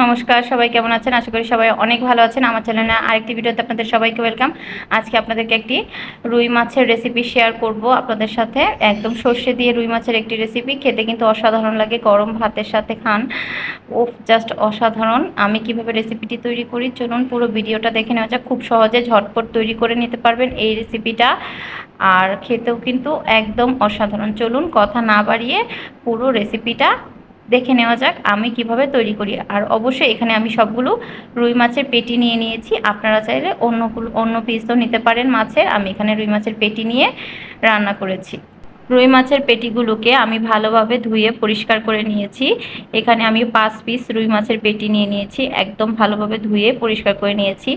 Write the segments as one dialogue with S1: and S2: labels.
S1: নমস্কার, সবাই কেমন আছেন? আশা করি সবাই অনেক ভালো আছেন। আমার চ্যানেলে আরেকটি ভিডিওতে আপনাদের সবাইকে ওয়েলকাম। আজকে আপনাদেরকে একটি রুই মাছের রেসিপি শেয়ার করব আপনাদের সাথে। একদম সর্ষে দিয়ে রুই মাছের একটি রেসিপি, খেতে কিন্তু অসাধারণ লাগে। গরম ভাতের সাথে খান, উফ, জাস্ট অসাধারণ। আমি কিভাবে রেসিপিটি তৈরি করি চলুন পুরো ভিডিওটা দেখে নেওয়া যাক। খুব সহজে ঝটপট তৈরি করে নিতে পারবেন এই রেসিপিটা, আর খেতেও কিন্তু একদম অসাধারণ। চলুন কথা না বাড়িয়ে পুরো রেসিপিটা দেখে নেওয়া যাক আমি কিভাবে তৈরি করি। আর অবশ্যই এখানে আমি সবগুলো রুই মাছের পেটি নিয়ে নিয়েছি। আপনারা চাইলে অন্য পিসও নিতে পারেন মাছের। আমি এখানে রুই মাছের পেটি নিয়ে রান্না করেছি। রুই মাছের পেটিগুলোকে আমি ভালোভাবে ধুয়ে পরিষ্কার করে নিয়েছি। এখানে আমি 5 পিস রুই মাছের পেটি নিয়ে নিয়েছি, একদম ভালোভাবে ধুয়ে পরিষ্কার করে নিয়েছি।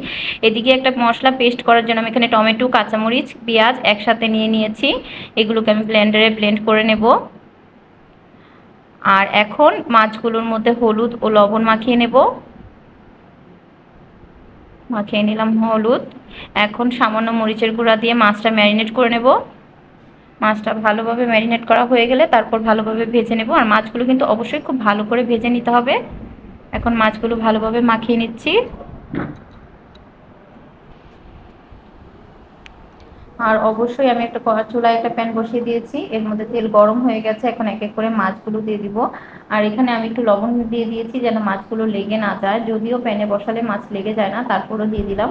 S1: এদিকে একটা মশলা পেস্ট করার জন্য আমি এখানে টমেটো, কাঁচামরিচ, পেঁয়াজ একসাথে নিয়ে নিয়েছি। এগুলোকে আমি ব্লেন্ডারে ব্লেন্ড করে নেব। আর এখন মাছগুলোর মধ্যে হলুদ ও লবণ মাখিয়ে নেব। মাখিয়ে নিলাম হলুদ। এখন সামান্য মরিচের গুঁড়া দিয়ে মাছটা ম্যারিনেট করে নেব। মাছটা ভালোভাবে ম্যারিনেট করা হয়ে গেলে তারপর ভালোভাবে ভেজে নেব। আর মাছগুলো কিন্তু অবশ্যই খুব ভালো করে ভেজে নিতে হবে। এখন মাছগুলো ভালোভাবে মাখিয়ে নিচ্ছি। আর অবশ্যই আমি একটা চুলায় একটা প্যান বসিয়ে দিয়েছি, এর মধ্যে তেল গরম হয়ে গেছে। এখন এক এক করে মাছগুলো দিয়ে দিব। আর এখানে আমি একটু লবণ দিয়ে দিয়েছি যেন মাছগুলো লেগে না যায়, যদিও প্যানে বসালে মাছ লেগে যায় না, তারপরও দিয়ে দিলাম।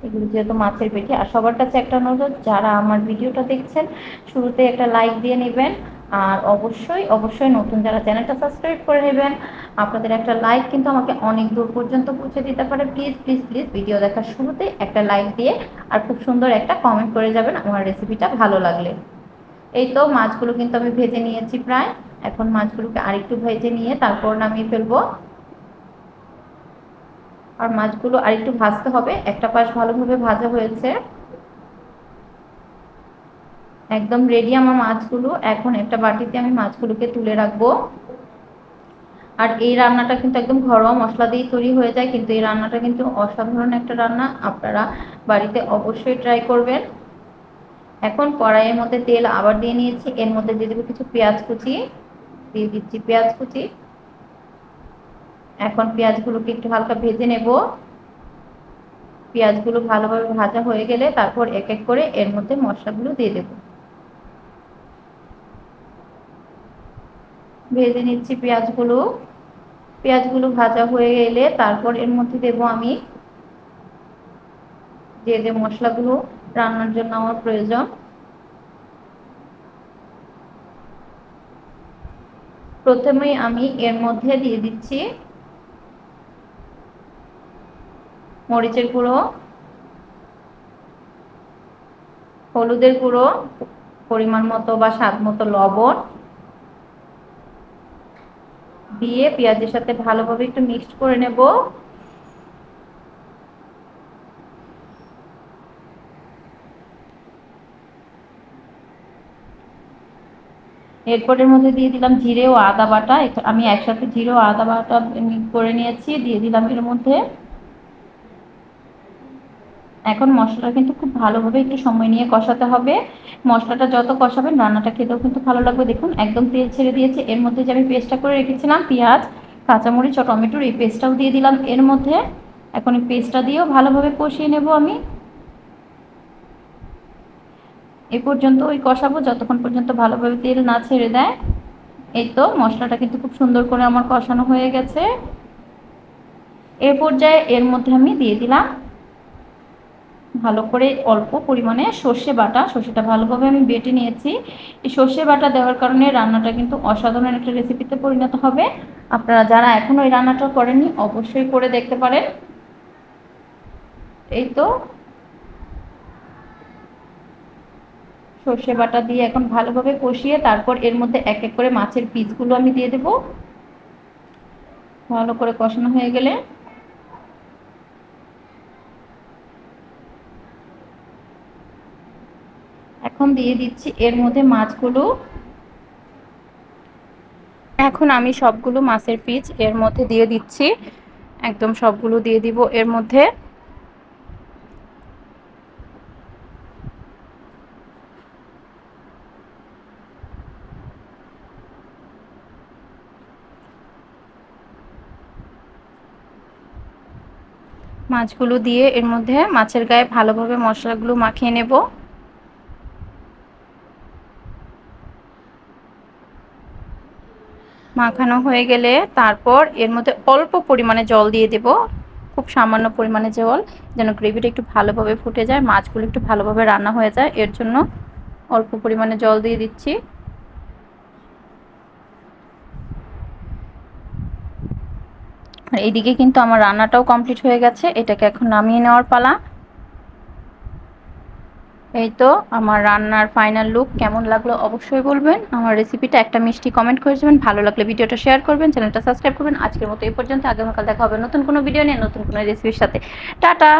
S1: এগুলো যেহেতু মাছের পেটি। আর সবার কাছে একটা অনুরোধ, যারা আমার ভিডিওটা দেখছেন শুরুতে একটা লাইক দিয়ে নেবেন। আর অবশ্যই অবশ্যই নতুন যারা চ্যানেলটা সাবস্ক্রাইব করে নেবেন। আপনাদের একটা লাইক কিন্তু আমাকে অনেক দূর পর্যন্ত পৌঁছে দিতে পারে। প্লিজ প্লিজ প্লিজ ভিডিও দেখার শুরুতে একটা লাইক দিয়ে আর খুব সুন্দর একটা কমেন্ট করে যাবেন আমার রেসিপিটা ভালো লাগলে। এই তো মাছগুলো কিন্তু আমি ভেজে নিয়েছি প্রায়। এখন মাছগুলোকে আরেকটু ভেজে নিয়ে তারপর নামিয়ে ফেলবো। আর মাছগুলো আরেকটু ভাজতে হবে, একটা পাশ ভালোভাবে ভাজা হয়েছে। একদম রেডি আমার মাছগুলো। এখন একটা বাটিতে আমি মাছগুলোকে তুলে রাখবো। আর এই রান্নাটা কিন্তু একদম ঘরোয়া মশলা দিয়ে তৈরি হয়ে যায়, কিন্তু এই রান্নাটা কিন্তু অসাধারণ একটা রান্না। আপনারা বাড়িতে অবশ্যই ট্রাই করবেন। এখন কড়াইয়ের মধ্যে তেল আবার দিয়ে নিয়েছি, এর মধ্যে দিয়ে দেবো কিছু পেঁয়াজ কুচি। দিয়ে দিচ্ছি পেঁয়াজ কুচি। এখন পেঁয়াজগুলোকে একটু হালকা ভেজে নেব। পেঁয়াজগুলো ভালোভাবে ভাজা হয়ে গেলে তারপর এক এক করে এর মধ্যে মশলাগুলো দিয়ে দেব। ভেজে নিচ্ছি পেঁয়াজগুলো। পেঁয়াজগুলো ভাজা হয়ে গেলে তারপর এর মধ্যে দেব আমি যে মশলাগুলো রান্নার জন্য আমার প্রয়োজন। প্রথমেই আমি এর মধ্যে দিয়ে দিচ্ছি মরিচের গুঁড়ো, হলুদের গুঁড়ো, পরিমাণ মতো বা স্বাদ মতো লবণ দিয়ে পেঁয়াজের সাথে ভালোভাবে একটু মিক্সড করে নেব। এরপরের মধ্যে দিয়ে দিলাম জিরে ও আদা বাটা। আমি একসাথে জিরে ও আদা বাটা করে নিয়েছি, দিয়ে দিলাম এর মধ্যে। এখন মশলাটা কিন্তু খুব ভালোভাবে একটু সময় নিয়ে কষাতে হবে। মশলাটা যত কষাবেন রান্নাটা খেতেও কিন্তু ভালো লাগবে। দেখুন একদম তেল ছেড়ে দিয়েছে। এর মধ্যে যে আমি পেস্টটা করে রেখেছিলাম পেঁয়াজ, কাঁচামরিচ ও টমেটোর, এই পেস্টটাও দিয়ে দিলাম এর মধ্যে। এখন এই পেস্টটা দিয়েও ভালোভাবে কষিয়ে নেব আমি। এ পর্যন্ত ওই কষাবো যতক্ষণ পর্যন্ত ভালোভাবে তেল না ছেড়ে দেয়। এই তো মশলাটা কিন্তু খুব সুন্দর করে আমার কষানো হয়ে গেছে। এ পর্যায়ে এর মধ্যে আমি দিয়ে দিলাম ভালো করে অল্প পরিমাণে সর্ষে বাটা। সর্ষেটা ভালোভাবে আমি বেটে নিয়েছি। এই সর্ষে বাটা দেওয়ার কারণে রান্নাটা কিন্তু অসাধারণ একটা রেসিপিতে পরিণত হবে। আপনারা যারা এখনো এই রান্নাটা করেননি অবশ্যই করে দেখতে পারেন। এই তো সর্ষে বাটা দিয়ে এখন ভালোভাবে কষিয়ে তারপর এর মধ্যে এক এক করে মাছের পিসগুলো আমি দিয়ে দেব। ভালো করে কষানো হয়ে গেলে এখন দিয়ে দিচ্ছি এর মধ্যে মাছগুলো। এখন আমি সবগুলো মাছের পিস এর মধ্যে দিয়ে দিচ্ছি, একদম সবগুলো দিয়ে দিব এর মধ্যে। মাছগুলো দিয়ে এর মধ্যে মাছের গায়ে ভালোভাবে মশলাগুলো মাখিয়ে নেব। মাখানো হয়ে গেলে তারপর এর মধ্যে অল্প পরিমাণে জল দিয়ে দেব, খুব সামান্য পরিমাণে জল, যেন গ্রেভিটা একটু ভালোভাবে ফুটে যায়, মাছগুলো একটু ভালোভাবে রান্না হয়ে যায়, এর জন্য অল্প পরিমাণে জল দিয়ে দিচ্ছি। আর এইদিকে কিন্তু আমার রান্নাটাও কমপ্লিট হয়ে গেছে, এটাকে এখন নামিয়ে নেওয়ার পালা। এই তো আমার রান্নার ফাইনাল লুক। কেমন লাগলো অবশ্যই বলবেন। আমার রেসিপিটা একটা মিষ্টি কমেন্ট করে যাবেন, ভালো লাগলে ভিডিওটা শেয়ার করবেন, চ্যানেলটা সাবস্ক্রাইব করবেন। আজকের মতো এই পর্যন্ত, আগামীকাল দেখা হবে নতুন কোনো ভিডিও নিয়ে, নতুন কোনো রেসিপির সাথে। টাটা।